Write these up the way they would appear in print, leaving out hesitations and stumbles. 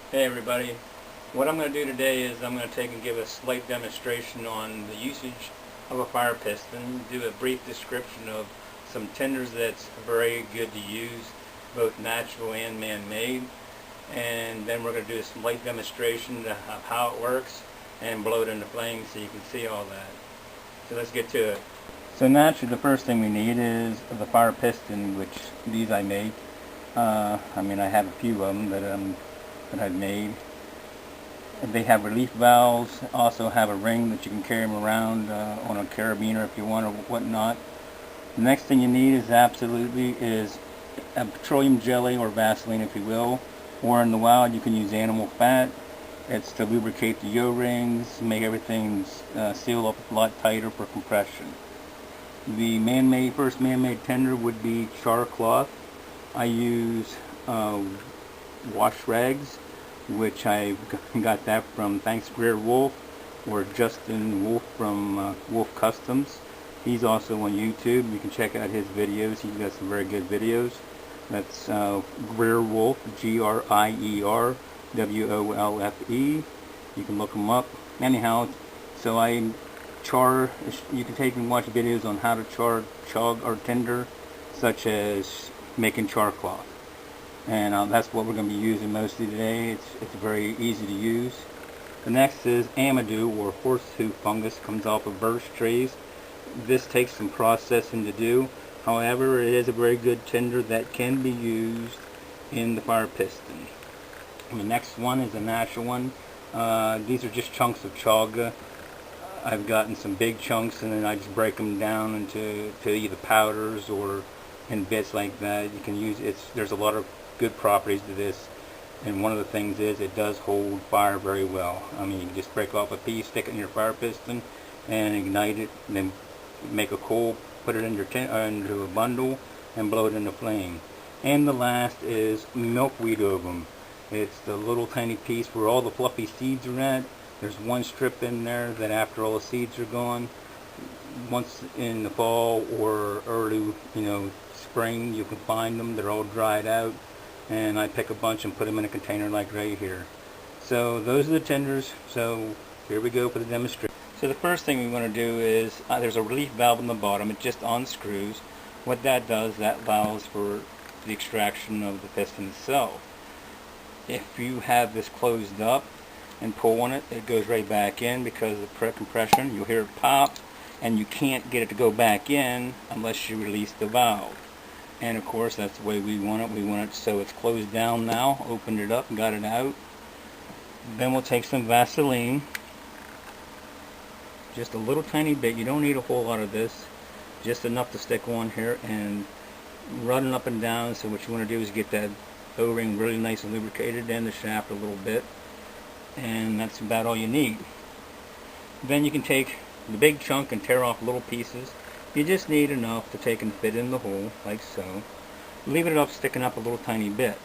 Hey everybody, what I'm going to do today is I'm going to take and give a slight demonstration on the usage of a fire piston, do a brief description of some tenders that's very good to use, both natural and man-made, and then we're going to do a slight demonstration of how it works and blow it into flames so you can see all that. So let's get to it. So naturally the first thing we need is the fire piston, which these I made. I have a few of them that I've made. They have relief valves, also have a ring that you can carry them around on a carabiner if you want or whatnot. The next thing you need is a petroleum jelly or Vaseline if you will, or in the wild you can use animal fat. It's to lubricate the O-rings, make everything seal up a lot tighter for compression. The first man-made tender would be char cloth. I use wash rags, which I got that from Thanks Greer Wolf or Justin Wolf from Wolf Customs. He's also on YouTube. You can check out his videos. He's got some very good videos. That's Greer Wolf, GRIER-WOLFE. You can look him up. Anyhow, so you can take and watch videos on how to chug or tinder, such as making char cloth. And that's what we're going to be using mostly today. It's very easy to use. The next is amadou or horseshoe fungus, comes off of birch trees. This takes some processing to do. However, it is a very good tinder that can be used in the fire piston. And the next one is a natural one. These are just chunks of chaga. I've gotten some big chunks and then I just break them down into either powders or in bits like that. You can use there's a lot of good properties to this, and one of the things is it does hold fire very well. You can just break off a piece, stick it in your fire piston and ignite it, and then make a coal, put it into a bundle and blow it into flame. And the last is milkweed ovum. It's the little tiny piece where all the fluffy seeds are at. There's one strip in there that after all the seeds are gone, once in the fall or early spring, you can find them. They're all dried out, and I pick a bunch and put them in a container like right here. So those are the tenders. So here we go for the demonstration. So the first thing we want to do is there's a relief valve on the bottom. It just unscrews. What that does, that allows for the extraction of the piston itself. If you have this closed up and pull on it, it goes right back in because of the compression. You'll hear it pop, and you can't get it to go back in unless you release the valve. And of course that's the way we want it. We want it so it's closed down now. Opened it up and got it out. Then we'll take some Vaseline, just a little tiny bit. You don't need a whole lot of this, just enough to stick on here and run it up and down. So what you want to do is get that O-ring really nice and lubricated, and the shaft a little bit, and that's about all you need. Then you can take the big chunk and tear off little pieces. You just need enough to take and fit in the hole, like so. Leave it up, sticking up a little tiny bit,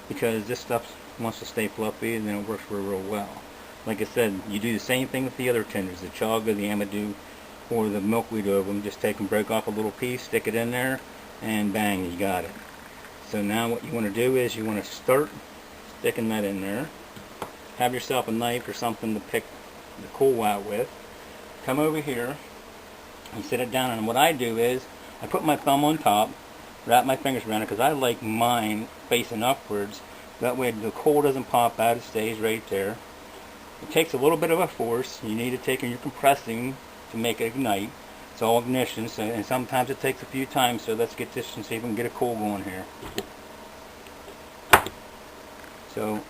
because this stuff wants to stay fluffy, and then it works real well. Like I said, you do the same thing with the other tenders, the chaga, the amadou, or the milkweed ovum. Just take and break off a little piece, stick it in there, and bang, you got it. So now what you want to do is you want to start sticking that in there. Have yourself a knife or something to pick the coal out with. Come over here and sit it down, and what I do is I put my thumb on top, wrap my fingers around it because I like mine facing upwards. That way the coal doesn't pop out, it stays right there. It takes a little bit of a force. You need to take and you're compressing to make it ignite. It's all ignition, so, and sometimes it takes a few times, so let's get this and see if we can get a coal going here. So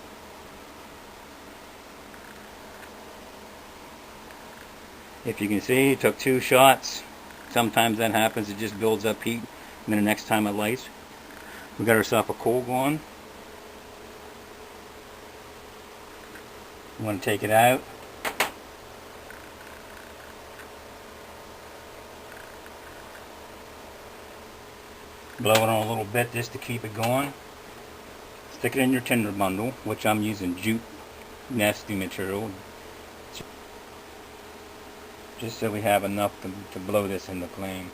if you can see, it took 2 shots. Sometimes that happens, it just builds up heat, and then the next time it lights. We got ourselves a coal going. We want to take it out. Blow it on a little bit just to keep it going. Stick it in your tinder bundle, which I'm using jute nesting material, just so we have enough to blow this into flame.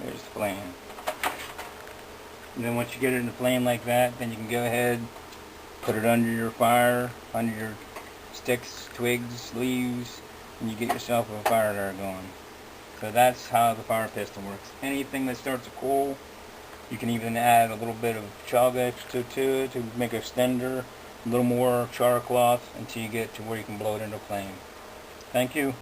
There's the flame. And then once you get it in the flame like that, then you can go ahead, put it under your fire, under your sticks, twigs, leaves, and you get yourself a fire there going. So that's how the fire piston works. Anything that starts to cool, you can even add a little bit of chalk extra to it to make a extender, a little more char cloth until you get to where you can blow it into flame. Thank you.